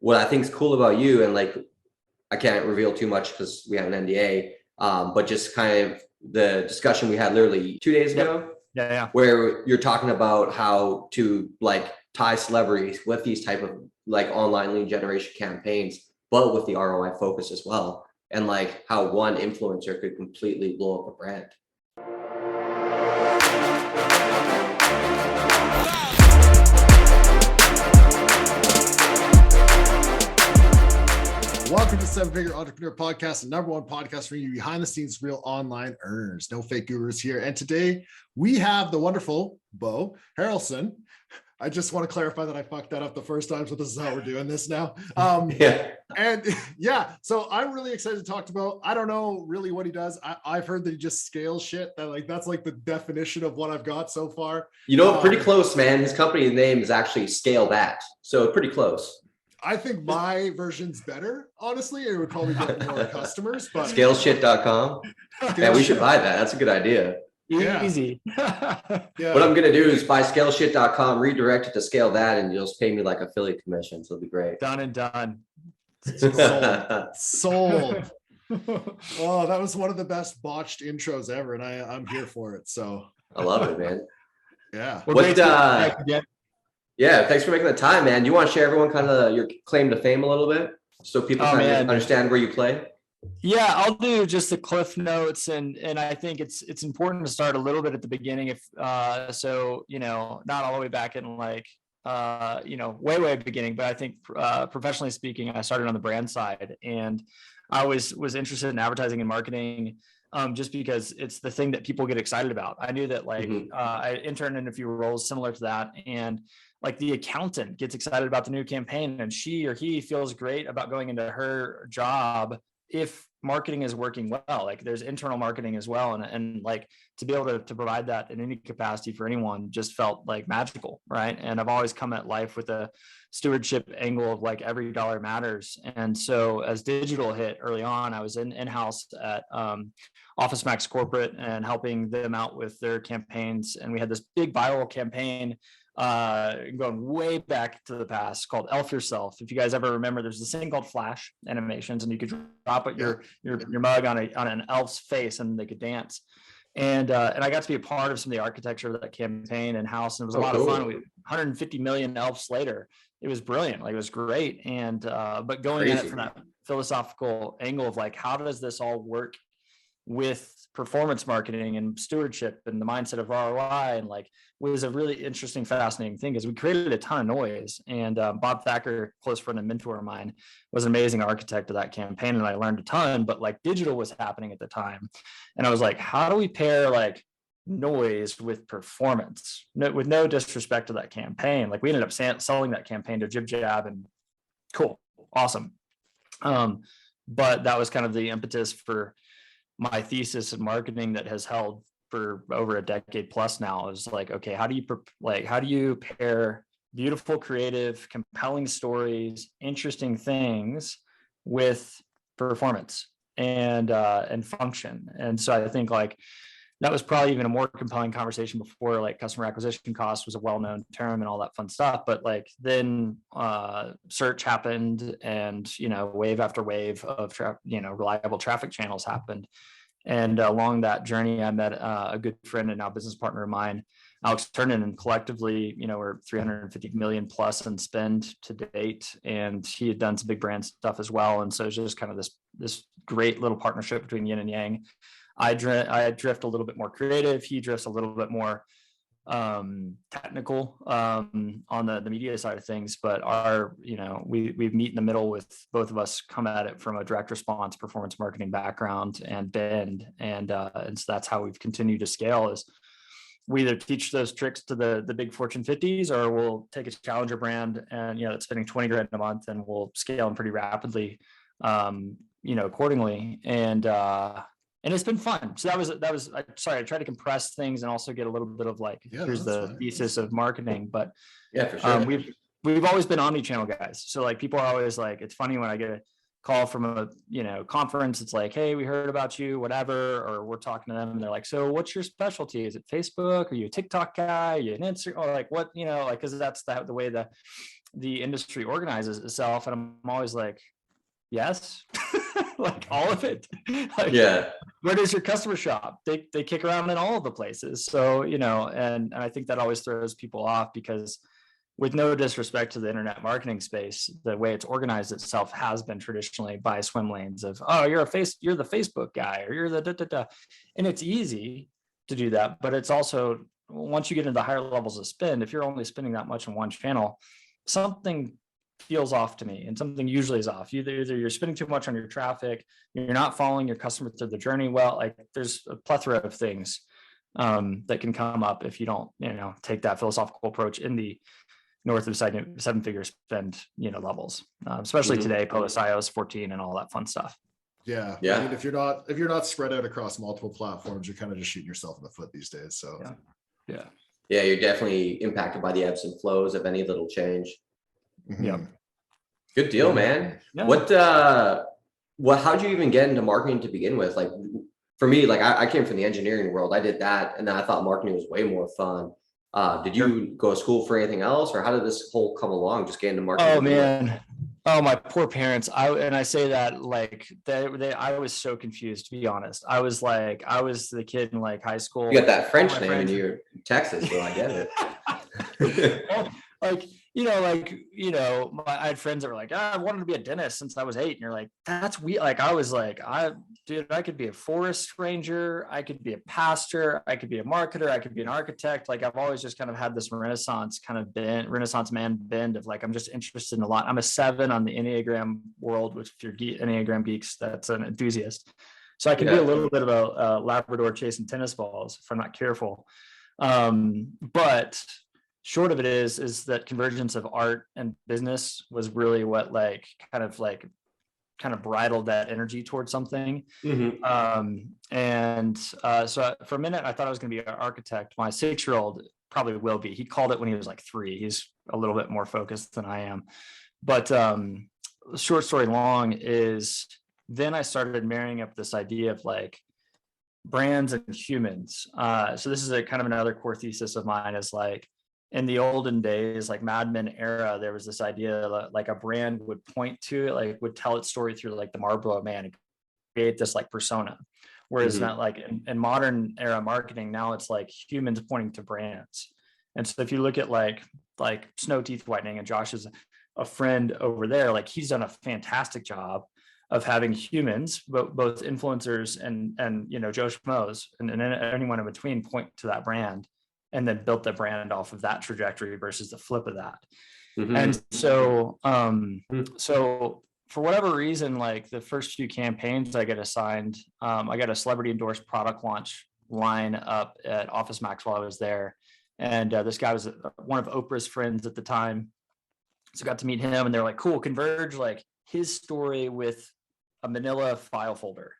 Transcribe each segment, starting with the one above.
what I think is cool about you, and like, I can't reveal too much because we have an NDA, but just kind of the discussion we had literally 2 days ago, where you're talking about how to like tie celebrities with these type of like online lead generation campaigns, but with the ROI focus as well. And like how one influencer could completely blow up a brand. Welcome to Seven Figure Entrepreneur Podcast, the number one podcast for you behind the scenes, real online earners. No fake gurus here. And today we have the wonderful Beau Haralson. I just want to clarify that I fucked that up the first time, so this is how we're doing this now. So I'm really excited to talk to Beau. I don't know really what he does. I've heard that he just scales shit. That's like the definition of what I've got so far. You know, pretty close, man. His company name is actually ScaleThat, so pretty close. I think my version's better, honestly. It would probably get more customers, but scaleshit.com. Yeah, we should buy that. That's a good idea. Easy. What I'm gonna do is buy scaleshit.com, redirect it to ScaleThat, and you'll just pay me like affiliate commission. So it'll be great. Done and done. Sold. Oh, that was one of the best botched intros ever, and I'm here for it. So I love it, man. Yeah. Yeah, thanks for making the time, man. Do you want to share everyone kind of your claim to fame a little bit so people kind of understand where you play? Yeah, I'll do just the cliff notes, and I think it's important to start a little bit at the beginning, if so, you know, not all the way back in like way beginning, but I think professionally speaking, I started on the brand side, and I was interested in advertising and marketing. Just because it's the thing that people get excited about. I knew that I interned in a few roles similar to that, and like the accountant gets excited about the new campaign, and she or he feels great about going into her job if marketing is working well. Like there's internal marketing as well, and like to be able to provide that in any capacity for anyone just felt like magical, right? And I've always come at life with a stewardship angle of like every dollar matters. And so as digital hit early on, I was in-house at Office Max Corporate and helping them out with their campaigns. And we had this big viral campaign going way back to the past called Elf Yourself. If you guys ever remember, there's this thing called Flash animations, and you could drop your mug on an elf's face and they could dance. And I got to be a part of some of the architecture of that campaign in-house, and it was a lot of fun. 150 million elves later. It was brilliant. Like it was great. And but going at it from that philosophical angle of like, how does this all work with performance marketing and stewardship and the mindset of ROI, and like was a really interesting, fascinating thing because we created a ton of noise. And Bob Thacker, close friend and mentor of mine, was an amazing architect of that campaign, and I learned a ton. But like digital was happening at the time, and I was like, how do we pair like noise with performance? With no disrespect to that campaign, like we ended up selling that campaign to Jib Jab, and cool, awesome. But that was kind of the impetus for my thesis in marketing that has held for over a decade plus now. Is like, okay, how do you pair beautiful, creative, compelling stories, interesting things with performance and function? And so I think like that was probably even a more compelling conversation before like customer acquisition cost was a well-known term and all that fun stuff. But like then search happened, and wave after wave of reliable traffic channels happened. And along that journey, I met a good friend and now business partner of mine, Alex Turner, and collectively, we're 350 million plus in spend to date. And he had done some big brand stuff as well. And so it's just kind of this great little partnership between Yin and Yang. I drift a little bit more creative. He drifts a little bit more technical on the media side of things, but we meet in the middle with both of us come at it from a direct response performance marketing background and bend, and so that's how we've continued to scale. Is we either teach those tricks to the big Fortune 50s, or we'll take a challenger brand and that's spending 20 grand a month, and we'll scale them pretty rapidly accordingly. And it's been fun. So that was I tried to compress things and also get a little bit of like, here's the thesis of marketing. But yeah, for sure. We've always been omni-channel guys. So like people are always like, it's funny when I get a call from a conference, it's like, hey, we heard about you, whatever, or we're talking to them and they're like, so what's your specialty? Is it Facebook? Are you a TikTok guy? Are you an Instagram? Or like what, because that's the way the the industry organizes itself. And I'm always like, yes, like all of it. Like, Yeah. where does your customer shop? They kick around in all of the places. So, and I think that always throws people off, because with no disrespect to the internet marketing space, the way it's organized itself has been traditionally by swim lanes of, oh, you're the Facebook guy, or you're the da, da, da. And it's easy to do that, but it's also, once you get into the higher levels of spend, if you're only spending that much on one channel, something feels off to me, and something usually is off. Either you're spending too much on your traffic, you're not following your customer through the journey well. Like, there's a plethora of things that can come up if you don't, take that philosophical approach in the north of seven-figure spend, levels, especially today, post iOS 14 and all that fun stuff. Yeah. Yeah. I mean, if you're not spread out across multiple platforms, you're kind of just shooting yourself in the foot these days. So yeah, you're definitely impacted by the ebbs and flows of any little change. Yeah. Good deal, man. Yeah. How'd you even get into marketing to begin with? Like, for me, like I came from the engineering world. I did that, and then I thought marketing was way more fun. Did you go to school for anything else, or how did this whole come along? Just getting into marketing? Oh man. Oh, my poor parents. I say that like I was so confused, to be honest. I was the kid in like high school. You got that French name and you're Texas, so I get it. I had friends that were like, I wanted to be a dentist since I was 8. And you're like, that's weird. Like, I was like, I could be a forest ranger. I could be a pastor. I could be a marketer. I could be an architect. Like, I've always just kind of had this Renaissance man bend of like, I'm just interested in a lot. I'm a 7 on the Enneagram world, which if you're Enneagram geeks, that's an enthusiast. So I can be a little bit of a Labrador chasing tennis balls if I'm not careful. But short of it is that convergence of art and business was really what kind of bridled that energy towards something. So for a minute, I thought I was going to be an architect. My 6-year-old probably will be. He called it when he was like 3. He's a little bit more focused than I am. But short story long is then I started marrying up this idea of like brands and humans. So this is a kind of another core thesis of mine, is like, in the olden days, like Mad Men era, there was this idea that like a brand would point to it, like would tell its story through like the Marlboro Man and create this like persona. Whereas not like in modern era marketing, now it's like humans pointing to brands. And so if you look at like Snow Teeth Whitening, and Josh is a friend over there, like he's done a fantastic job of having humans, both influencers and Joe Schmoes and anyone in between point to that brand, and then built the brand off of that trajectory versus the flip of that. And so, so for whatever reason, like the first few campaigns I get assigned, I got a celebrity endorsed product launch line up at Office Max while I was there. And this guy was one of Oprah's friends at the time. So I got to meet him, and they're like, cool, converge like his story with a manila file folder.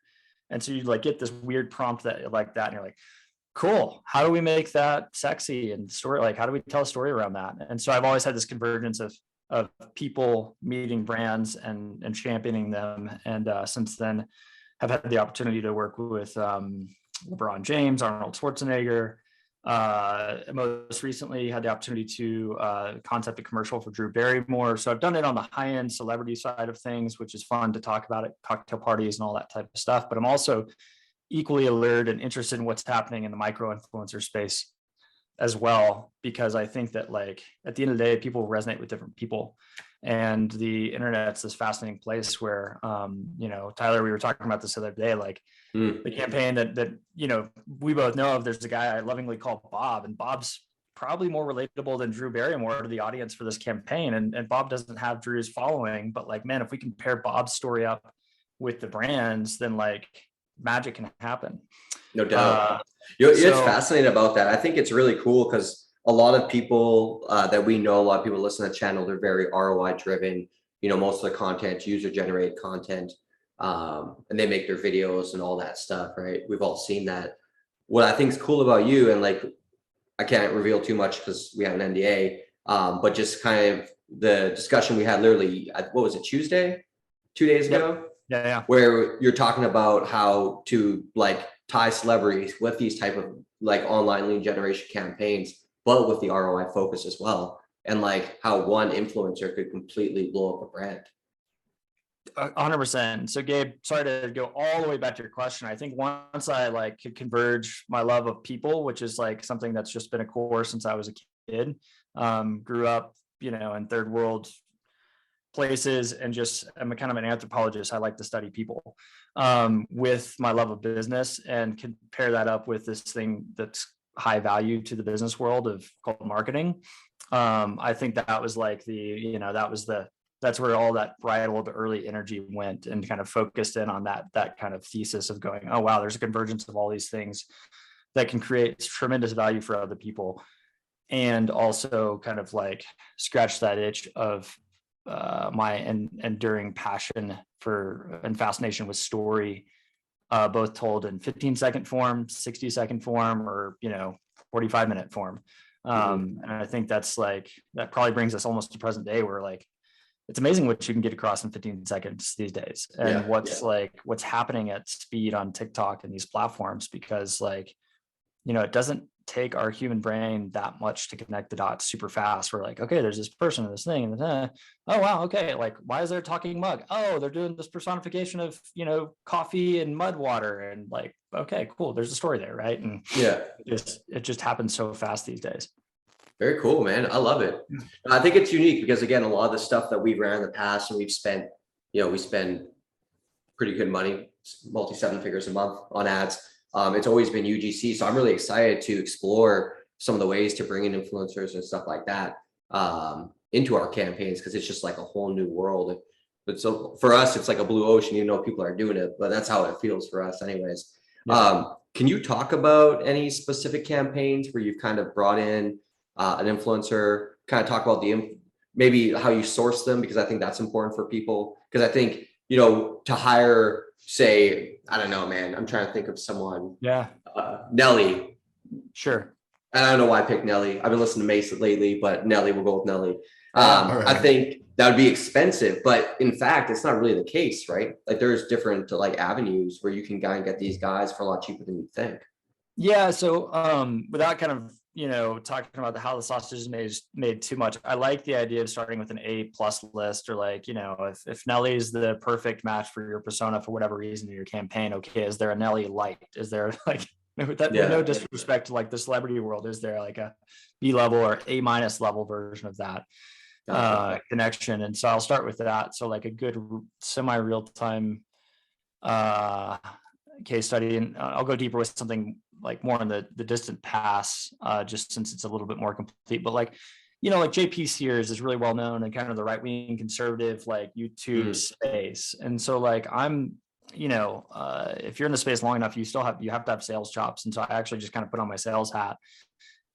And so you like get this weird prompt that like that, and you're like, cool, how do we make that sexy and story? Like, how do we tell a story around that? And so I've always had this convergence of people meeting brands and championing them. And since then have had the opportunity to work with LeBron James, Arnold Schwarzenegger. Most recently had the opportunity to concept a commercial for Drew Barrymore. So I've done it on the high end celebrity side of things, which is fun to talk about at cocktail parties and all that type of stuff. But I'm also equally alert and interested in what's happening in the micro influencer space as well, because I think that like at the end of the day, people resonate with different people, and the internet's this fascinating place where Tyler, we were talking about this the other day, like the campaign that we both know of. There's a guy I lovingly call Bob, and Bob's probably more relatable than Drew Barrymore to the audience for this campaign, and Bob doesn't have Drew's following, but like, man, if we can pair Bob's story up with the brands, then like magic can happen. No doubt. It's fascinating about that. I think it's really cool because a lot of people that we know, a lot of people listen to the channel, they're very ROI driven. Most of the content, user generated content, and they make their videos and all that stuff, right? We've all seen that. What I think is cool about you, and like, I can't reveal too much because we have an NDA, but just kind of the discussion we had literally, what was it, Tuesday, 2 days ago? Yeah. Where you're talking about how to like tie celebrities with these type of like online lead generation campaigns, but with the ROI focus as well. and like how one influencer could completely blow up a brand. 100%. So Gabe, sorry to go all the way back to your question. I think once I like could converge my love of people, which is like something that's just been a core since I was a kid, grew up, in third world places, and just I'm a kind of an anthropologist. I like to study people, with my love of business, and compare that up with this thing that's high value to the business world of called marketing. I think that was like that's where all that bridal, the early energy went, and kind of focused in on that kind of thesis of going, oh wow, there's a convergence of all these things that can create tremendous value for other people, and also kind of like scratch that itch of my enduring passion for and fascination with story, both told in 15-second form, 60-second form, or 45-minute form. And I think that's like that probably brings us almost to present day, where like it's amazing what you can get across in 15 seconds these days, and what's happening at speed on TikTok and these platforms, because like it doesn't take our human brain that much to connect the dots super fast. We're like, okay, there's this person and this thing, and oh wow, okay, like why is there a talking mug? Oh, they're doing this personification of coffee and mud water, and like, okay, cool, there's a story there, right? And it just happens so fast these days. Very cool, man. I love it. I think it's unique because again, a lot of the stuff that we've ran in the past, and we've spent, we spend pretty good money, multi 7 figures a month on ads. It's always been UGC. So I'm really excited to explore some of the ways to bring in influencers and stuff like that into our campaigns, because it's just like a whole new world. But so for us, it's like a blue ocean, people are doing it, but that's how it feels for us anyways. Yeah. Can you talk about any specific campaigns where you've kind of brought in an influencer, kind of talk about maybe how you source them, because I think that's important for people. Because I think, to hire, say, I don't know, man, I'm trying to think of someone. Yeah. Nelly. Sure. I don't know why I picked Nelly. I've been listening to Mace lately, but Nelly, we'll go with Nelly. Right. I think that would be expensive, but in fact, it's not really the case, right? Like there's different like avenues where you can go and get these guys for a lot cheaper than you think. Yeah. So without kind of talking about how the sausage is made too much, I like the idea of starting with an A+ list, or like, if Nelly is the perfect match for your persona for whatever reason in your campaign, okay, is there a Nelly light? Is there like no disrespect to like the celebrity world, is there like a B level or A- level version of that connection? And so I'll start with that. So like a good semi real-time case study, and I'll go deeper with something like more in the distant past, just since it's a little bit more complete. But like, like JP Sears is really well known in kind of the right-wing conservative like YouTube space. And so like I'm, if you're in the space long enough, you have to have sales chops. And so I actually just kind of put on my sales hat,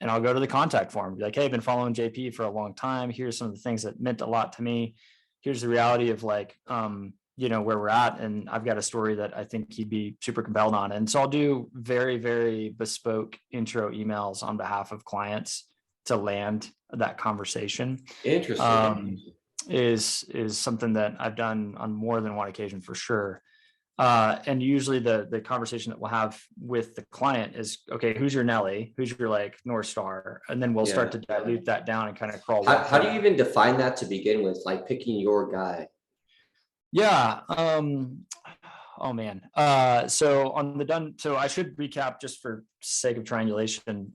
and I'll go to the contact form, be like, hey, I've been following JP for a long time. Here's some of the things that meant a lot to me. Here's the reality of like, where we're at, and I've got a story that I think he'd be super compelled on. And so I'll do very, very bespoke intro emails on behalf of clients to land that conversation. Interesting. Is something that I've done on more than one occasion for sure. And usually the conversation that we'll have with the client is, okay, who's your Nelly? Who's your like North Star? And then we'll start to dilute that down and kind of crawl. How do you even define that to begin with? Like picking your guy? Yeah. Oh man. So on the done. So I should recap just for sake of triangulation.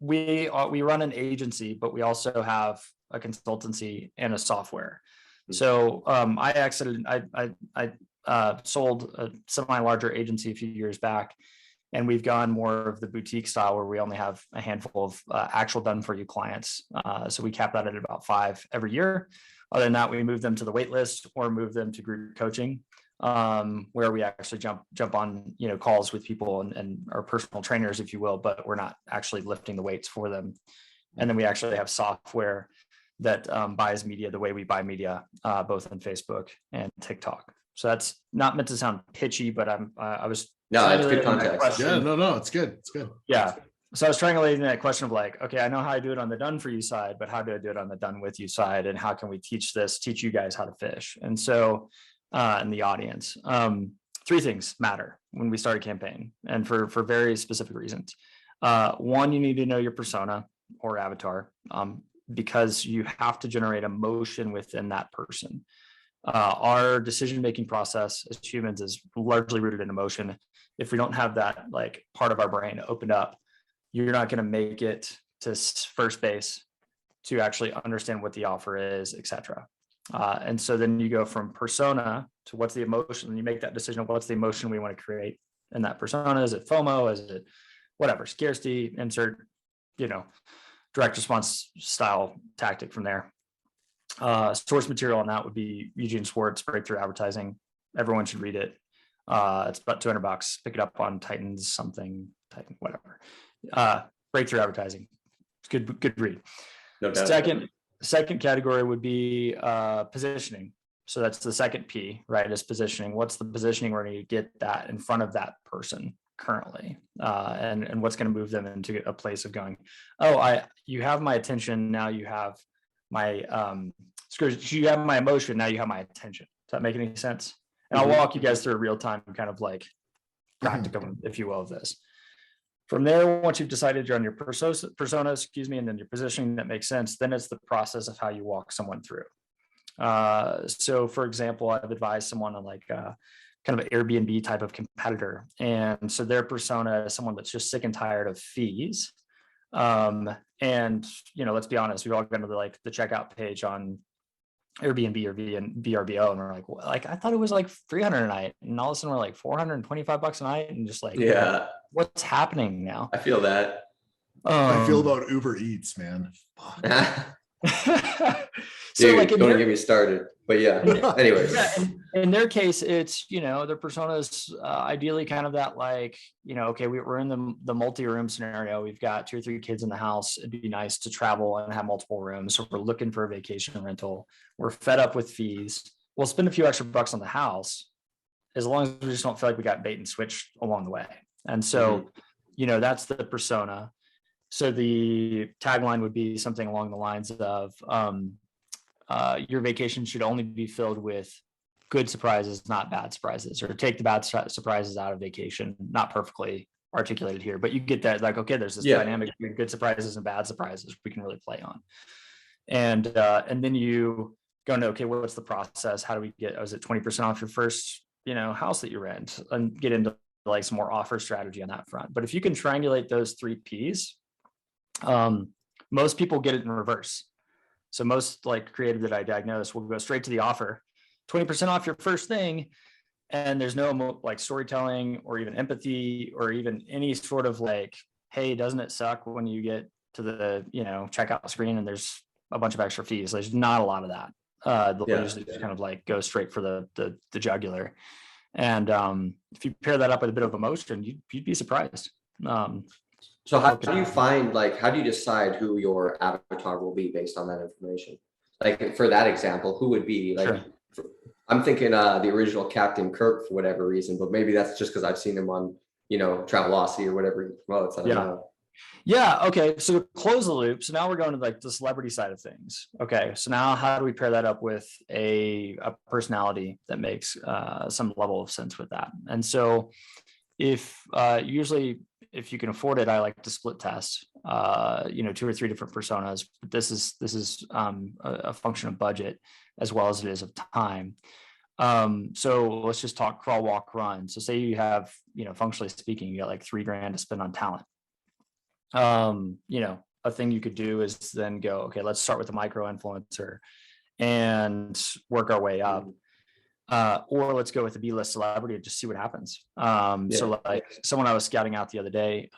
We run an agency, but we also have a consultancy and a software. So I sold a semi-larger agency a few years back, and we've gone more of the boutique style where we only have a handful of actual done for you clients. So we cap that at about 5 every year. Other than that, we move them to the wait list or move them to group coaching, where we actually jump on calls with people and our personal trainers, if you will, but we're not actually lifting the weights for them. And then we actually have software that buys media the way we buy media, both on Facebook and TikTok. So that's not meant to sound pitchy, but I was it's good context. Yeah, no, it's good. It's good. Yeah. So I was triangulating that question of like, okay, I know how I do it on the done for you side, but how do I do it on the done with you side? And how can we teach you guys how to fish? And so, in the audience, 3 things matter when we start a campaign, and for very specific reasons. One, you need to know your persona or avatar. because you have to generate emotion within that person. Our decision-making process as humans is largely rooted in emotion. If we don't have that like part of our brain opened up, you're not going to make it to first base to actually understand what the offer is, etc. And so then you go from persona to what's the emotion, and you make that decision of what's the emotion we want to create in that persona. Is it FOMO? Is it whatever, scarcity, insert, direct response style tactic from there. Source material on that would be Eugene Schwartz, Breakthrough Advertising. Everyone should read it. It's about $200. Pick it up on Titan, whatever. Breakthrough Advertising. It's good read. No doubt. Second category would be positioning. So that's the second P, right? Is positioning. What's the positioning we're going to get that in front of that person currently, and what's going to move them into a place of going, you have my attention, now you have my you have my emotion, now you have my attention. Does that make any sense? And I'll walk you guys through a real time kind of like practicum, if you will, of this. From there, once you've decided you're on your persona, and then your positioning that makes sense, then it's the process of how you walk someone through. So for example, I've advised someone on like kind of an Airbnb type of competitor. And so their persona is someone that's just sick and tired of fees. And, let's be honest, we've all gone to the checkout page on Airbnb or VRBO, and we're like, I thought it was like $300 a night. And all of a sudden we're like $425 a night. And just like, yeah, what's happening now? I feel that. I feel about Uber Eats, man. So dude, like, don't get me started. But yeah, anyways. Yeah, in their case, it's, their persona is ideally kind of that like, okay, we're in the multi-room scenario. We've got 2 or 3 kids in the house. It'd be nice to travel and have multiple rooms. So we're looking for a vacation rental. We're fed up with fees. We'll spend a few extra bucks on the house as long as we just don't feel like we got bait and switch along the way. And so, that's the persona. So the tagline would be something along the lines of, your vacation should only be filled with good surprises, not bad surprises, or take the bad surprises out of vacation. Not perfectly articulated here, but you get that, like, okay, there's this dynamic between good surprises and bad surprises we can really play on. And then you go into, okay, what's the process? How do we get, is it 20% off your first, house that you rent, and get into like some more offer strategy on that front. But if you can triangulate those 3 Ps, most people get it in reverse. So most like creative that I diagnose will go straight to the offer, 20% off your first thing. And there's no like storytelling or even empathy or even any sort of like, hey, doesn't it suck when you get to the, checkout screen and there's a bunch of extra fees? There's not a lot of that. They'll usually just kind of like go straight for the jugular. And if you pair that up with a bit of emotion, you'd be surprised. So how do you find, like, how do you decide who your avatar will be based on that information? Like for that example, who would be like, I'm thinking the original Captain Kirk for whatever reason, but maybe that's just because I've seen him on, Travelocity or whatever he promotes. I don't know. Yeah. Okay. So to close the loop. So now we're going to like the celebrity side of things. Okay. So now how do we pair that up with a personality that makes some level of sense with that? And so if usually if you can afford it, I like to split test, 2 or 3 different personas. But this is a function of budget as well as it is of time. So let's just talk crawl, walk, run. So say you have, functionally speaking, you got like $3,000 to spend on talent. A thing you could do is then go, okay, let's start with a micro influencer and work our way up. Or let's go with a B-list celebrity and just see what happens. So like someone I was scouting out the other day,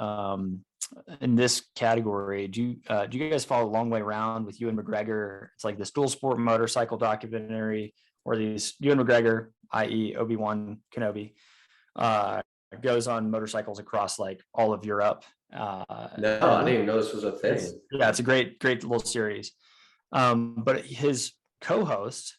in this category, do you guys follow Long Way Round with Ewan McGregor? It's like this dual sport motorcycle documentary, or these Ewan McGregor, i.e. Obi-Wan Kenobi, goes on motorcycles across like all of Europe. No, I didn't even know this was a thing. It's a great little series. But his co-host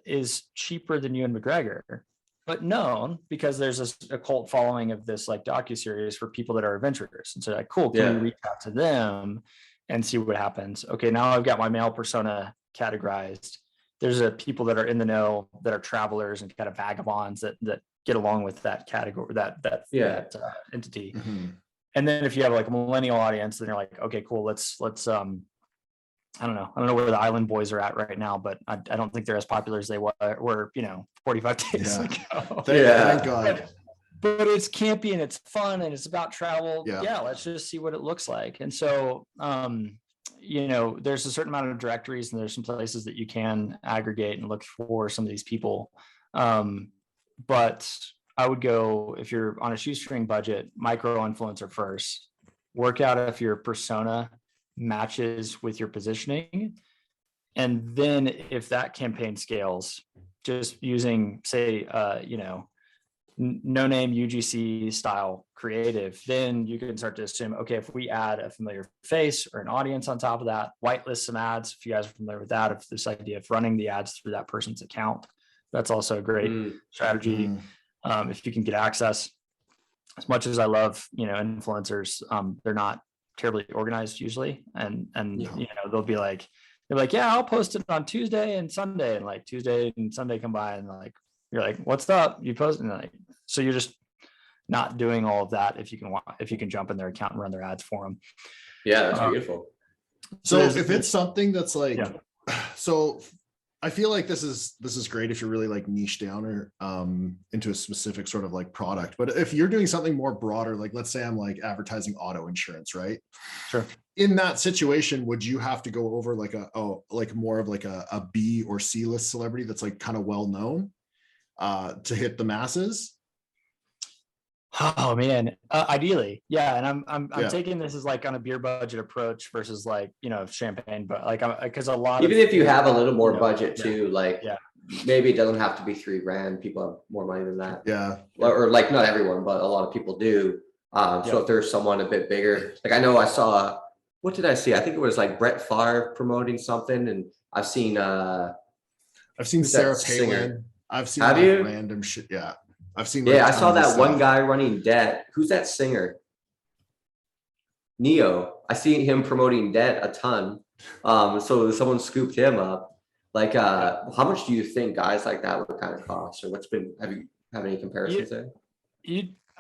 is cheaper than Ewan McGregor, but known because there's a cult following of this like docuseries for people that are adventurers. And so like, cool, can we reach out to them and see what happens? Okay, now I've got my male persona categorized. There's people that are in the know, that are travelers and kind of vagabonds that get along with that category, that entity. Mm-hmm. And then if you have like a millennial audience, then you're like, okay, cool, let's I don't know where the Island Boys are at right now, but I don't think they're as popular as they were 45 days ago. Thank God. But it's campy and it's fun and it's about travel. Yeah. Let's just see what it looks like. And so, there's a certain amount of directories and there's some places that you can aggregate and look for some of these people. But I would go, if you're on a shoestring budget, micro influencer first, work out if your persona matches with your positioning. And then if that campaign scales, just using, say, no name UGC style creative, then you can start to assume, okay, if we add a familiar face or an audience on top of that, whitelist some ads, if you guys are familiar with that, if this idea of running the ads through that person's account, that's also a great strategy. If you can get access. As much as I love, influencers, they're not terribly organized usually. And they'll be like, yeah, I'll post it on Tuesday and Sunday, and like Tuesday and Sunday come by and like, you're like, what's up? You post, and like, so you're just not doing all of that if you can jump in their account and run their ads for them. Yeah, that's beautiful. So if it's something that's like, so I feel like this is great if you're really like niche down or into a specific sort of like product. But if you're doing something more broader, like let's say I'm like advertising auto insurance, right? Sure. In that situation, would you have to go over like more of like a B or C list celebrity that's like kind of well known to hit the masses? Oh man, ideally, yeah. And I'm taking this as like on a beer budget approach versus like champagne, but like because a lot even if you have a little more budget too, like maybe it doesn't have to be $3,000. People have more money than that. Or like not everyone, but a lot of people do. So if there's someone a bit bigger, like I know I saw, what did I see? I think it was like Brett Favre promoting something, and I've seen Sarah Palin. I've seen random shit. Yeah. I've seen. Yeah, I saw that one guy running debt. Who's that singer? Neo. I see him promoting debt a ton. So someone scooped him up. Like, how much do you think guys like that would kind of cost, or have you any comparisons there?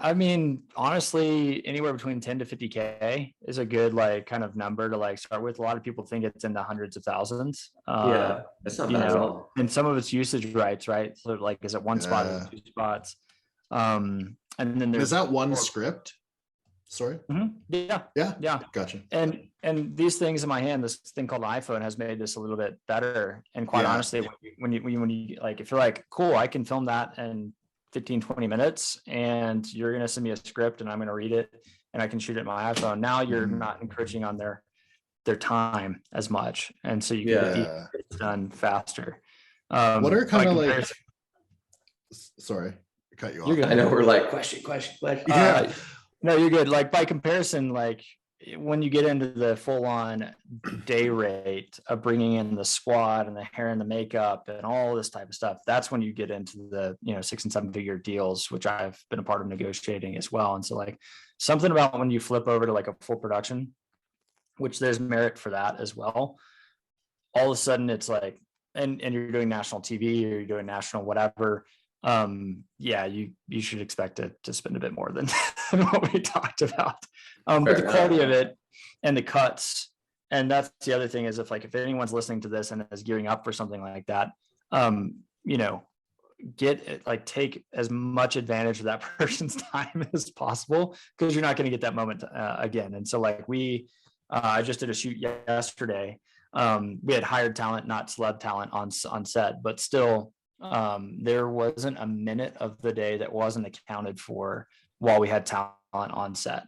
I mean, honestly, anywhere between 10 to 50K is a good like kind of number to like start with. A lot of people think it's in the hundreds of thousands. That's not bad at all. And some of it's usage rights, right? So like, is it one spot or 2 spots? And then there's that one script. Sorry. Yeah. Gotcha. And these things in my hand, this thing called iPhone has made this a little bit better. And quite honestly, when you like, if you're like, cool, I can film that in 15-20 minutes, and you're going to send me a script and I'm going to read it and I can shoot it on my iPhone. Now you're not encroaching on their time as much. And so you can get it done faster. What are kind of like, sorry, I cut you off. I know we're like question. No, you're good. Like by comparison, like when you get into the full on day rate of bringing in the squad and the hair and the makeup and all this type of stuff, that's when you get into the 6 and 7 figure deals, which I've been a part of negotiating as well. And so like something about when you flip over to like a full production, which there's merit for that as well, all of a sudden it's like, and you're doing national TV or you're doing national whatever, you should expect it to spend a bit more than what we talked about. But the quality of it and the cuts, and that's the other thing is if anyone's listening to this and is gearing up for something like that, take as much advantage of that person's time as possible, because you're not going to get that moment again. And so I just did a shoot yesterday. We had hired talent, not celeb talent on set, but still there wasn't a minute of the day that wasn't accounted for while we had talent on set.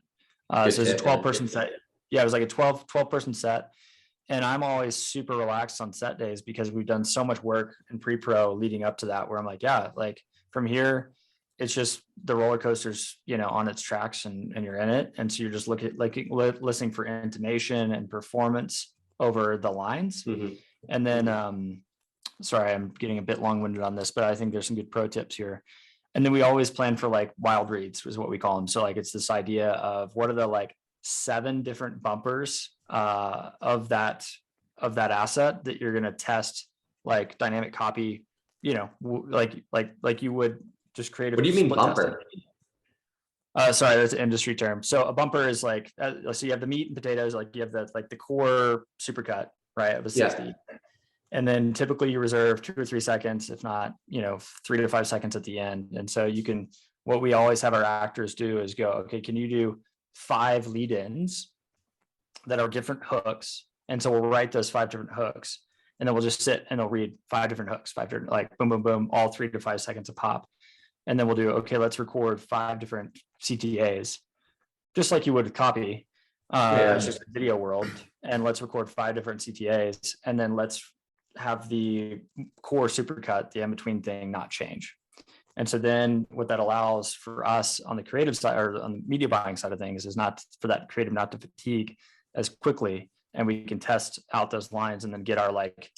So it was a 12-person set. Yeah, it was like a 12 person set. And I'm always super relaxed on set days because we've done so much work in pre-pro leading up to that, where I'm like, from here, it's just the roller coaster's, on its tracks and you're in it. And so you're just listening for intonation and performance over the lines. Mm-hmm. And then, sorry, I'm getting a bit long-winded on this, but I think there's some good pro tips here. And then we always plan for wild reads is what we call them. So it's this idea of what are the 7 different bumpers of that asset that you're going to test, dynamic copy, like you would just create. What do you mean bumper? Sorry, that's an industry term. So a bumper is so you have the meat and potatoes, you have the core supercut, right, of a 60. And then typically you reserve 2 or 3 seconds, if not, 3 to 5 seconds at the end. And so what we always have our actors do is go, okay, can you do 5 lead-ins that are different hooks? And so we'll write those 5 different hooks, and then we'll just sit and they'll read 5 different hooks, 5 different, like boom, boom, boom, all 3 to 5 seconds a pop. And then we'll do, okay, let's record 5 different CTAs, just like you would copy. It's just a video world. And let's record 5 different CTAs, and then let's have the core supercut, the in-between thing, not change. And so then what that allows for us on the creative side, or on the media buying side of things, is not for that creative not to fatigue as quickly, and we can test out those lines and then get our like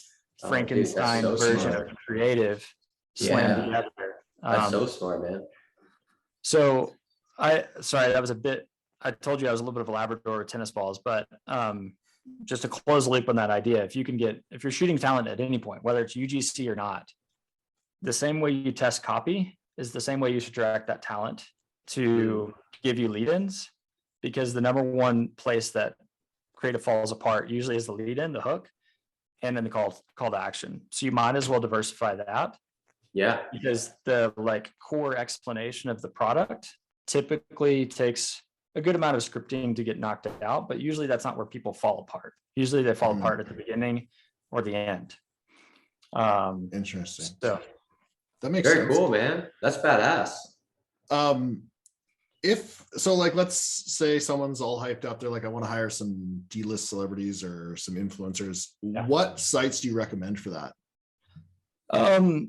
Frankenstein version of creative slammed together. That's so smart, man. So sorry, that was a bit, I told you I was a little bit of a Labrador with tennis balls, but just to close the loop on that idea, if you're shooting talent at any point, whether it's UGC or not, the same way you test copy is the same way you should direct that talent to give you lead-ins, because the number one place that creative falls apart usually is the lead-in, the hook, and then the call to action. So you might as well diversify that. Yeah. Because the like core explanation of the product typically takes a good amount of scripting to get knocked out, but usually that's not where people fall apart. Usually they fall apart at the beginning or the end. Interesting. So that makes very sense. cool, man. That's badass. Let's say someone's all hyped up. They're like, I want to hire some D-list celebrities or some influencers. Yeah. What sites do you recommend for that?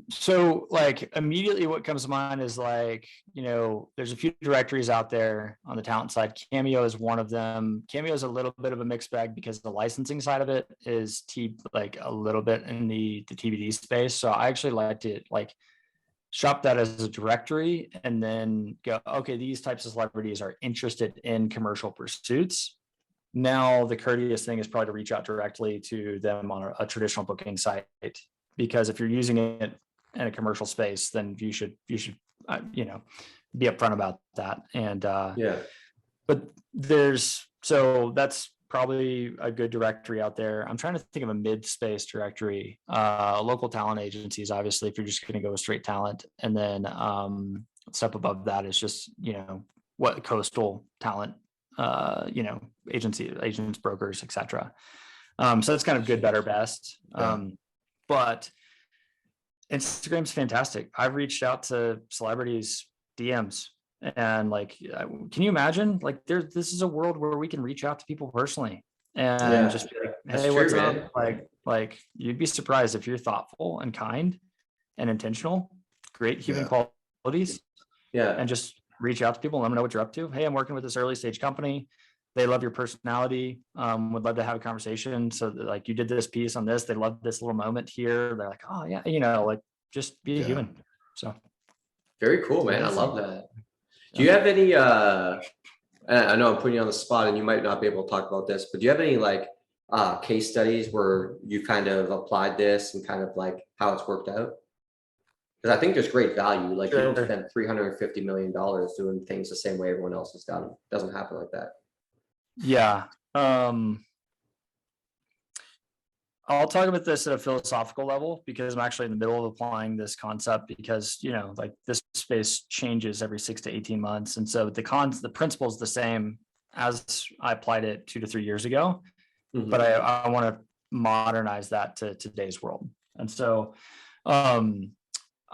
So like immediately what comes to mind is like, there's a few directories out there on the talent side. Cameo is one of them. Cameo is a little bit of a mixed bag because the licensing side of it is like a little bit in the TBD space. So I actually like to like shop that as a directory and then go, okay, these types of celebrities are interested in commercial pursuits. Now the courteous thing is probably to reach out directly to them on a traditional booking site. Because if you're using it in a commercial space, then you should be upfront about that. And but that's probably a good directory out there. I'm trying to think of a mid-space directory. Local talent agencies, obviously, if you're just going to go with straight talent, and then step above that is just what coastal talent, agents, brokers, etc. So that's kind of good, better, best. But Instagram's fantastic. I've reached out to celebrities DMs, and like, can you imagine? Like, this is a world where we can reach out to people personally and just be like, hey, what's up? Like you'd be surprised if you're thoughtful and kind and intentional, great human qualities. And just reach out to people and let them know what you're up to. Hey, I'm working with this early stage company. They love your personality, would love to have a conversation. So like you did this piece on this, they love this little moment here. They're like, oh yeah, like just be a human. So. Very cool, man. I love that. Do you have any, I know I'm putting you on the spot and you might not be able to talk about this, but do you have any like case studies where you kind of applied this and kind of like how it's worked out? Because I think there's great value. Like you spend $350 million doing things the same way everyone else has done. It doesn't happen like that. Yeah. I'll talk about this at a philosophical level because I'm actually in the middle of applying this concept because, like this space changes every 6 to 18 months. And so the principle is the same as I applied it 2 to 3 years ago, but I want to modernize that to today's world. And so,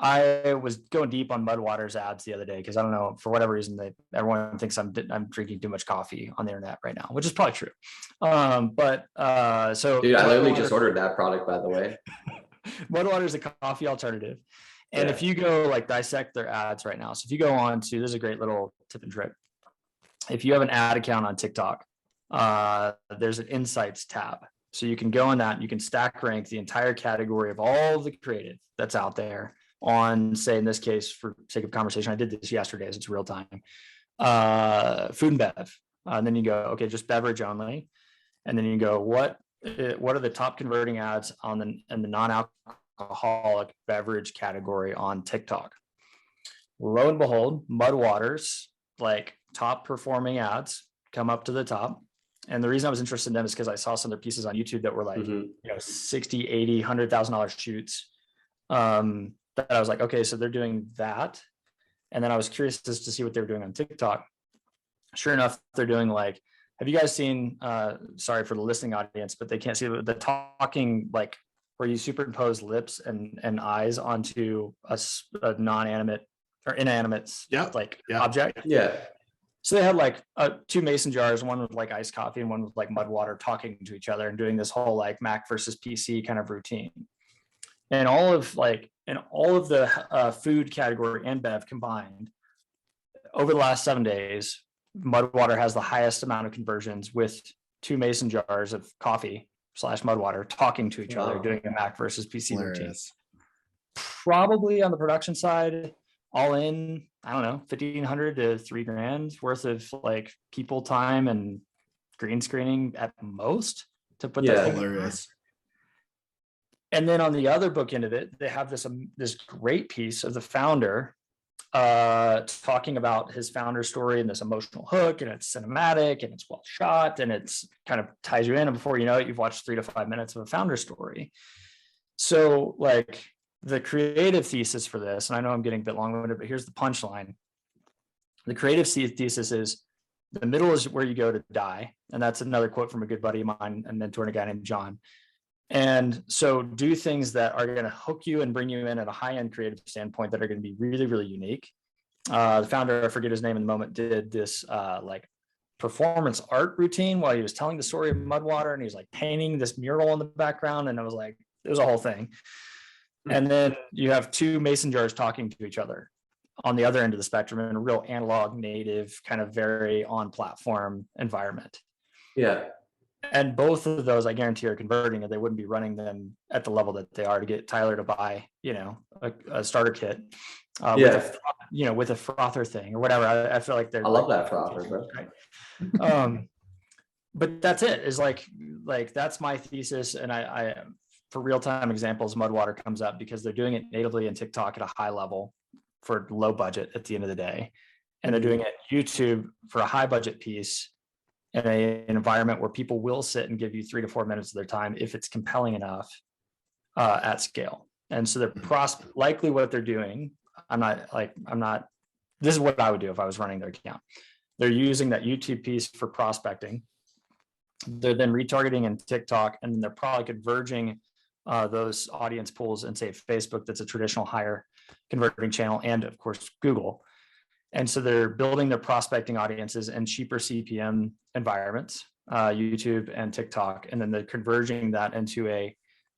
I was going deep on Mudwater's ads the other day because I don't know, for whatever reason, everyone thinks I'm drinking too much coffee on the internet right now, which is probably true. So dude, I literally just ordered that product, by the way. Mudwater is a coffee alternative. And if you go like dissect their ads right now, so if you go on to, this is a great little tip and trick. If you have an ad account on TikTok, there's an insights tab. So you can go on that, you can stack rank the entire category of all the creative that's out there on, say, in this case, for sake of conversation, I did this yesterday as it's real time, food and bev. And then you go, okay, just beverage only. And then you go, what are the top converting ads in the non-alcoholic beverage category on TikTok? Lo and behold, Mudwater's like top performing ads come up to the top. And the reason I was interested in them is because I saw some of their pieces on YouTube that were like, you know, 60, 80, $100,000 shoots. That I was like, okay, so they're doing that. And then I was curious as to see what they were doing on TikTok. Sure enough, they're doing like, have you guys seen, sorry for the listening audience, but they can't see the talking, like where you superimpose lips and eyes onto a non-animate or inanimate object. Yeah. So they had like 2 mason jars, one with like iced coffee and one with like mud water, talking to each other and doing this whole like Mac versus PC kind of routine. And all of the food category and bev combined over the last 7 days, mud water has the highest amount of conversions with 2 mason jars of coffee / mud water talking to each other, doing a Mac versus PC routine. Probably on the production side, all in, I don't know, 1,500 to $3,000 worth of like people time and green screening at most to put that together. And then on the other book end of it, they have this great piece of the founder talking about his founder story and this emotional hook, and it's cinematic and it's well shot and it's kind of ties you in, and before you know it, you've watched 3 to 5 minutes of a founder story. So like the creative thesis for this, and I know I'm getting a bit long-winded, but here's the punchline. The creative thesis is the middle is where you go to die. And that's another quote from a good buddy of mine and mentor, a guy named John. And so do things that are going to hook you and bring you in at a high-end creative standpoint that are going to be really, really unique. The founder, I forget his name in the moment, did this like performance art routine while he was telling the story of Mudwater, and he was like painting this mural in the background, and I was like, it was a whole thing. And then you have 2 mason jars talking to each other on the other end of the spectrum in a real analog native kind of very on platform environment. Yeah. And both of those, I guarantee, are converting, and they wouldn't be running them at the level that they are to get Tyler to buy, you know, a starter kit with a frother thing or whatever. I feel like they're. I love that frother, bro. Right? But that's it. Is like that's my thesis, and I for real-time examples, Mudwater comes up because they're doing it natively in TikTok at a high level for low budget at the end of the day, and they're doing it YouTube for a high budget piece in an environment where people will sit and give you 3 to 4 minutes of their time if it's compelling enough at scale. And so they're likely what they're doing. This is what I would do if I was running their account. They're using that YouTube piece for prospecting. They're then retargeting in TikTok, and then they're probably converging those audience pools in, say, Facebook, that's a traditional higher converting channel, and of course, Google. And so they're building their prospecting audiences in cheaper CPM environments, YouTube and TikTok, and then they're converging that into a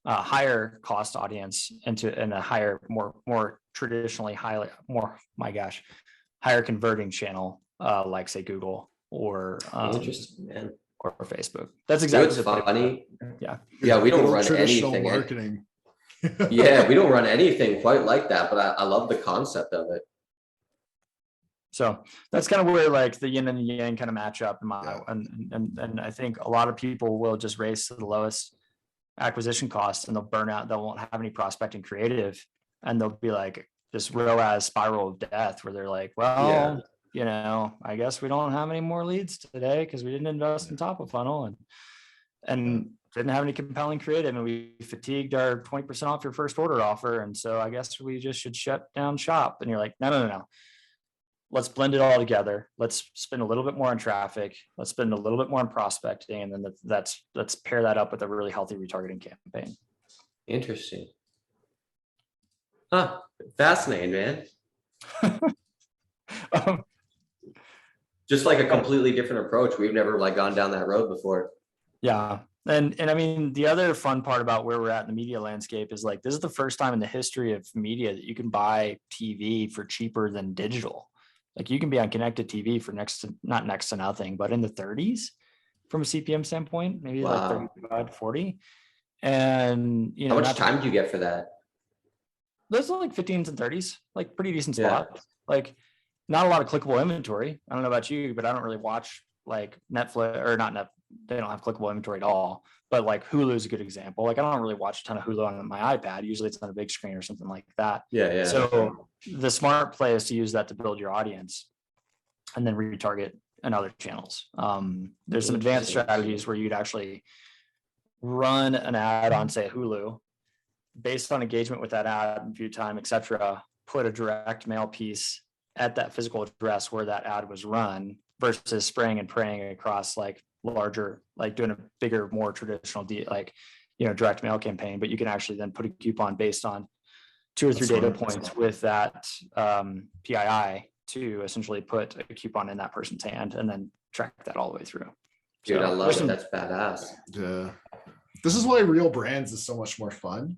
higher cost audience in a higher, more traditionally higher converting channel, like say Google or Interesting, man. Or Facebook. That's exactly what's funny. Yeah, we don't run traditional anything. Marketing. Yeah, we don't run anything quite like that, but I love the concept of it. So that's kind of where like the yin and the yang kind of match up and I think a lot of people will just race to the lowest acquisition cost, and they'll burn out. They won't have any prospecting creative, and they'll be like this ROAS spiral of death where they're like, well, you know, I guess we don't have any more leads today because we didn't invest in top of funnel and didn't have any compelling creative, and we fatigued our 20% off your first order offer. And so I guess we just should shut down shop. And you're like, no. Let's blend it all together. Let's spend a little bit more on traffic. Let's spend a little bit more on prospecting. And then let's pair that up with a really healthy retargeting campaign. Interesting. Huh. Fascinating, man. Just like a completely different approach. We've never like gone down that road before. Yeah. And I mean, the other fun part about where we're at in the media landscape is like, this is the first time in the history of media that you can buy TV for cheaper than digital. Like you can be on connected TV for not next to nothing, but in the 30s from a CPM standpoint, maybe like 35, 40. And you know, how much time do you get for that? Those are like 15s and 30s, like pretty decent spot. Like not a lot of clickable inventory. I don't know about you, but I don't really watch like Netflix or not Netflix. They don't have clickable inventory at all, but like Hulu is a good example. Like I don't really watch a ton of Hulu on my iPad. Usually it's on a big screen or something like that. Yeah. So the smart play is to use that to build your audience and then retarget and other channels. There's some advanced strategies where you'd actually run an ad on, say, Hulu, based on engagement with that ad, view time, etc. Put a direct mail piece at that physical address where that ad was run, versus spraying and praying across like larger, like doing a bigger, more traditional direct mail campaign. But you can actually then put a coupon based on 2 or 3 data points with that PII to essentially put a coupon in that person's hand and then track that all the way through. Dude, so, I love it. That's badass. Yeah. This is why real brands is so much more fun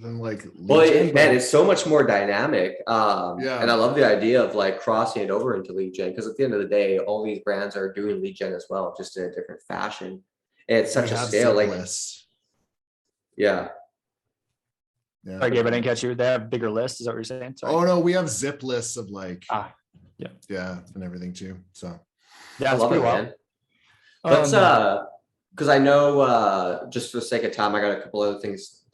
than like. Man, it's so much more dynamic. And I love the idea of like crossing it over into lead gen, because at the end of the day, all these brands are doing lead gen as well, just in a different fashion. And it's such a scale. Like, yeah. Yeah. Sorry, Gabe, I didn't catch you. They have bigger lists. Is that what you're saying? Sorry. Oh no, we have zip lists of like, yeah, and everything too. So yeah, I love it, man. Let's because I know just for the sake of time, I got a couple other things.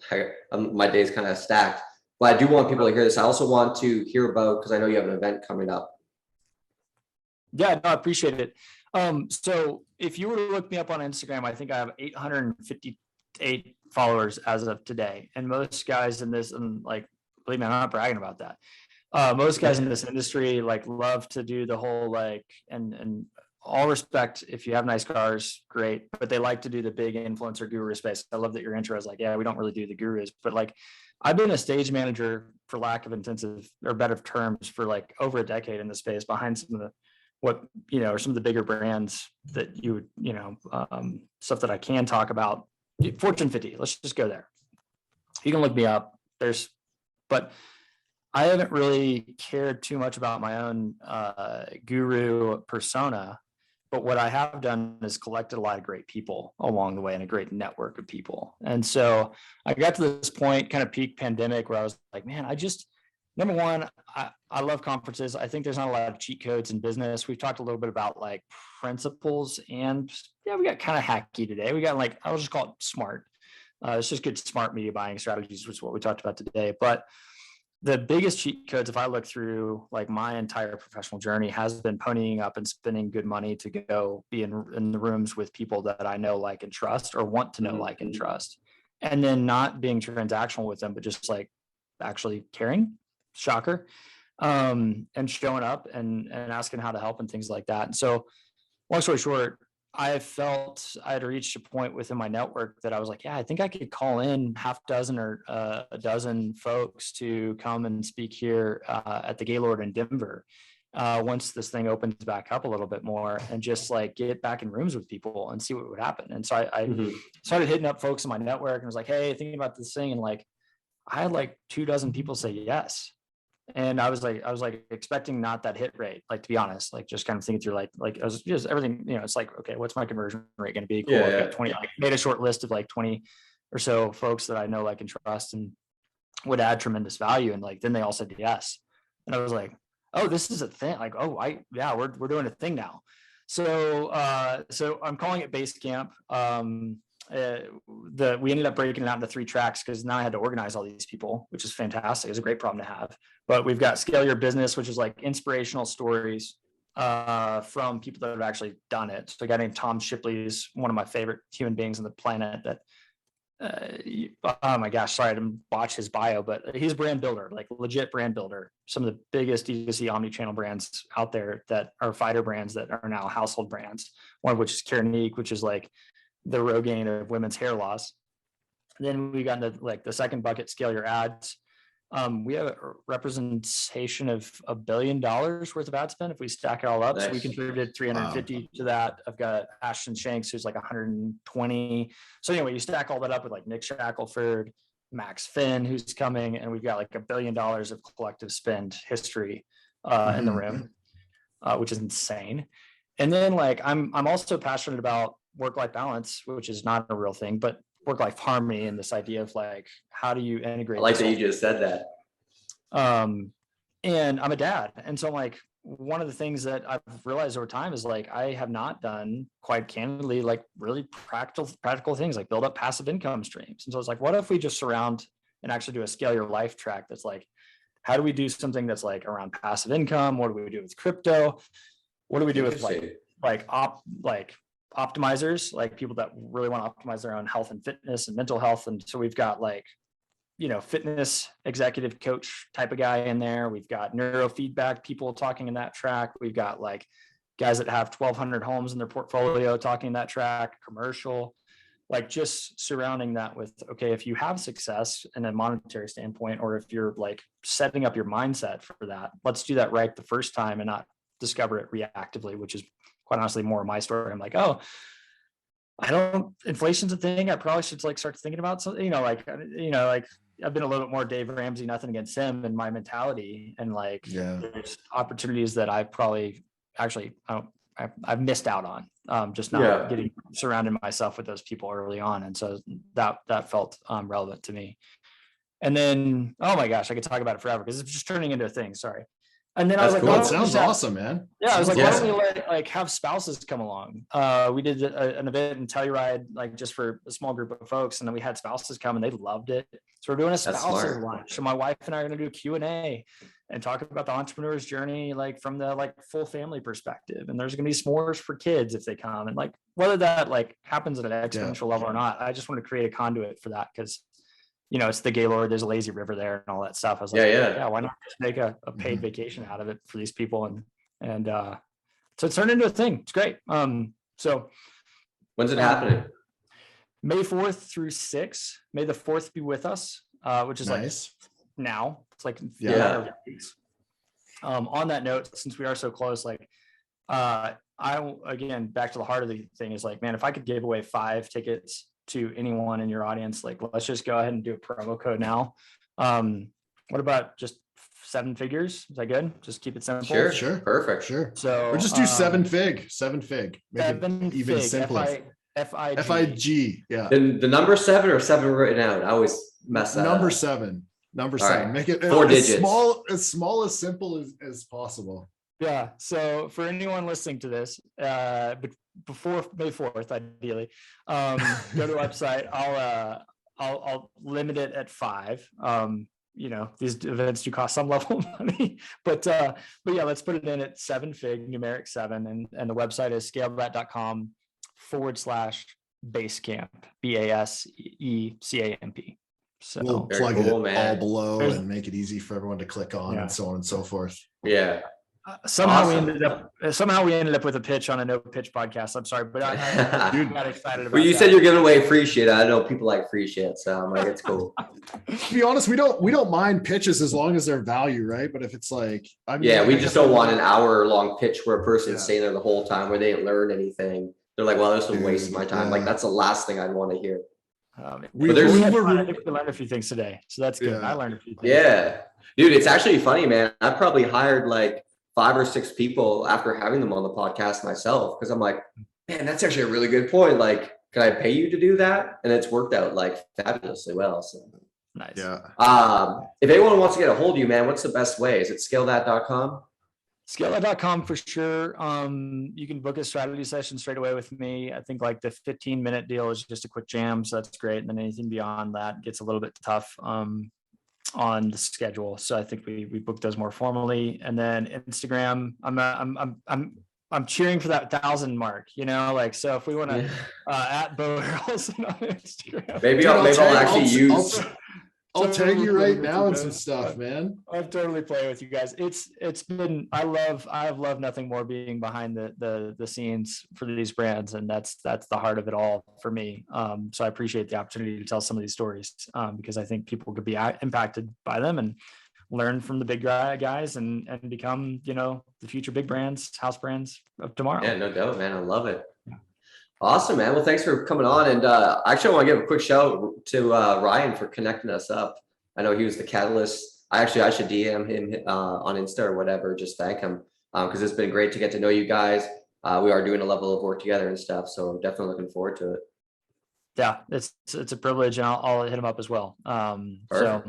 My day's kind of stacked, but I do want people to hear this. I also want to hear about, because I know you have an event coming up. Yeah, no, I appreciate it. So if you were to look me up on Instagram, I think I have 858 followers as of today. And most guys in this, and like, believe me, I'm not bragging about that. Most guys in this industry like love to do the whole like, and all respect, if you have nice cars, great, but they like to do the big influencer guru space. I love that your intro is like, yeah, we don't really do the gurus, but like, I've been a stage manager, for lack of intensive or better terms, for like over a decade in the space, behind some of the, or some of the bigger brands that you would, stuff that I can talk about. Fortune 50, let's just go there. You can look me up. But I haven't really cared too much about my own guru persona. But what I have done is collected a lot of great people along the way, and a great network of people. And so I got to this point, kind of peak pandemic, where I was like, man, number one, I love conferences. I think there's not a lot of cheat codes in business. We've talked a little bit about like principles, and we got kind of hacky today. We got like, I'll just call it smart. It's just good smart media buying strategies, which is what we talked about today. But the biggest cheat codes, if I look through like my entire professional journey, has been ponying up and spending good money to go be in the rooms with people that I know, like, and trust, or want to know, like, and trust. And then not being transactional with them, but just like actually caring. Shocker. And showing up and asking how to help and things like that. And so long story short, I felt I had reached a point within my network that I was like, yeah, I think I could call in half dozen or a dozen folks to come and speak here at the Gaylord in Denver once this thing opens back up a little bit more, and just like get back in rooms with people and see what would happen. And so I started hitting up folks in my network and was like, hey, thinking about this thing. And like, I had like 24 people say yes. And I was like expecting not that hit rate, like, to be honest, like just kind of thinking through like I was just everything, it's like, okay, what's my conversion rate going to be? Cool. Yeah, I've got 20, like, made a short list of like 20 or so folks that I know, like, and trust, and would add tremendous value. And like, then they all said yes. And I was like, oh, this is a thing. Like, oh, we're doing a thing now. So I'm calling it Basecamp. We ended up breaking it out into 3 tracks, because now I had to organize all these people, which is fantastic. It's a great problem to have. But we've got Scale Your Business, which is like inspirational stories from people that have actually done it. So a guy named Tom Shipley is one of my favorite human beings on the planet. That oh my gosh, sorry, I didn't watch his bio, but he's a brand builder, like legit brand builder. Some of the biggest D2C omni-channel brands out there that are fighter brands that are now household brands. One of which is Kernique, which is like the Rogaine of women's hair loss. And then we got into like the second bucket, Scale Your Ads. We have a representation of $1 billion worth of ad spend if we stack it all up. Nice. So we contributed 350 to that. I've got Ashton Shanks, who's like 120. So anyway, you stack all that up with like Nick Shackelford, Max Finn, who's coming, and we've got like $1 billion of collective spend history in the room, which is insane. And then like I'm also passionate about work-life balance, which is not a real thing, but work-life harmony, and this idea of like, how do you integrate? I like that you just said that. And I'm a dad. And so I'm like, one of the things that I've realized over time is like, I have not done, quite candidly, like really practical things, like build up passive income streams. And so it's like, what if we just surround and actually do a Scale Your Life track that's like, how do we do something that's like around passive income? What do we do with crypto? What do we do with like optimizers, like people that really want to optimize their own health and fitness and mental health. And so we've got like, fitness executive coach type of guy in there. We've got neurofeedback people talking in that track. We've got like guys that have 1,200 homes in their portfolio talking in that track, commercial, like just surrounding that with, okay, if you have success in a monetary standpoint, or if you're like setting up your mindset for that, let's do that right the first time and not discover it reactively, which is quite honestly more of my story. I'm like, oh, inflation's a thing. I probably should like start thinking about something, like I've been a little bit more Dave Ramsey, nothing against him and my mentality. And like, there's opportunities that I probably actually, I've missed out on, just not getting surrounded myself with those people early on. And so that felt relevant to me. And then, oh my gosh, I could talk about it forever because it's just turning into a thing. Sorry. And then I was like, well, it sounds awesome, man. Yeah, I was like, why don't we have spouses come along? We did an event in Telluride, like just for a small group of folks, and then we had spouses come and they loved it. So we're doing a spouses lunch. So my wife and I are going to do a Q&A and talk about the entrepreneur's journey, like from the like full family perspective. And there's going to be s'mores for kids if they come, and like whether that like happens at an exponential level or not. I just want to create a conduit for that because it's the Gaylord, there's a lazy river there and all that stuff. I was like, why not just make a paid vacation out of it for these people? And so it turned into a thing. It's great. So when's it happening? May 4th through 6th. May the 4th be with us, which is nice. Like now. It's like weeks. On that note, since we are so close, like again, back to the heart of the thing is like, man, if I could give away 5 tickets to anyone in your audience, like let's just go ahead and do a promo code now. What about just 7 figures? Is that good? Just keep it simple. Sure. Perfect. Sure. So or just do 7 fig. Make it even simpler. FIG. Yeah. The number 7 or 7 written out. I always mess that number up. 7. Number 7. Right. Make it 4 digits. As small as simple as possible. Yeah. So for anyone listening to this, before May 4th, ideally, go to the website. I'll limit it at 5. These events do cost some level of money, but yeah, let's put it in at 7 fig, numeric 7. And the website is ScaleThat.com/Basecamp, BASECAMP. So we'll plug it all below and make it easy for everyone to click on and so on and so forth. Yeah. Somehow we ended up with a pitch on a no pitch podcast. I'm sorry, but I got excited about. Well, you said you're giving away free shit. I know people like free shit, so I'm like, it's cool. To be honest, we don't mind pitches as long as they're value, right? But if it's like, we just don't want an hour-long pitch where a person's staying there the whole time where they didn't learn anything. They're like, well, this was a waste of my time. Like that's the last thing I'd want to hear. We learned a few things today, so that's good. I learned a few things. Yeah, dude, it's actually funny, man. I probably hired like 5 or 6 people after having them on the podcast myself because I'm like, man, that's actually a really good point. Like, can I pay you to do that? And it's worked out like fabulously well. So nice. Yeah. If anyone wants to get a hold of you, man, what's the best way? Is it ScaleThat.com? ScaleThat.com for sure. You can book a strategy session straight away with me. I think like the 15-minute deal is just a quick jam, so that's great. And then anything beyond that gets a little bit tough on the schedule. So I think we book those more formally. And then Instagram, I'm cheering for that 1,000 mark. So if we want to at Beau Haralson on Instagram, maybe I'll actually use. I'll tag you right now and some stuff, man. I'll totally play with you guys. It's been, I have loved nothing more being behind the scenes for these brands. And that's the heart of it all for me. So I appreciate the opportunity to tell some of these stories because I think people could be impacted by them and learn from the big guys and become, the future big brands, house brands of tomorrow. Yeah, no doubt, man. I love it. Awesome, man. Well, thanks for coming on. And actually, I want to give a quick shout out to Ryan for connecting us up. I know he was the catalyst. I should DM him on Insta or whatever. Just thank him because it's been great to get to know you guys. We are doing a level of work together and stuff. So I'm definitely looking forward to it. Yeah, it's a privilege, and I'll hit him up as well. So,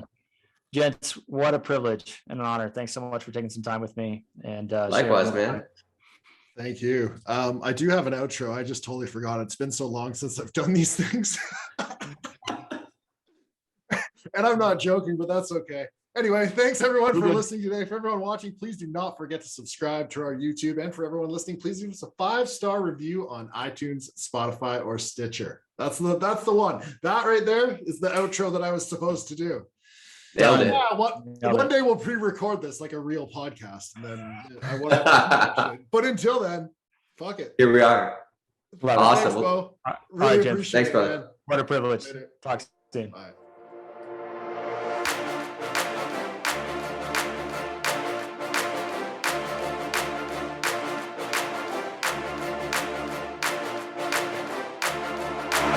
gents, what a privilege and an honor. Thanks so much for taking some time with me. And likewise, man. Thank you. I do have an outro. I just totally forgot. It's been so long since I've done these things. And I'm not joking, but that's okay. Anyway, thanks everyone for listening today. For everyone watching, please do not forget to subscribe to our YouTube. And for everyone listening, please give us a 5-star review on iTunes, Spotify, or Stitcher. That's the one. That right there is the outro that I was supposed to do. One day we'll pre-record this like a real podcast, and then I want to. But until then, fuck it. Here we are. Awesome. Thanks, Beau. Really appreciate Thanks, brother. What a privilege. Talk soon. Bye.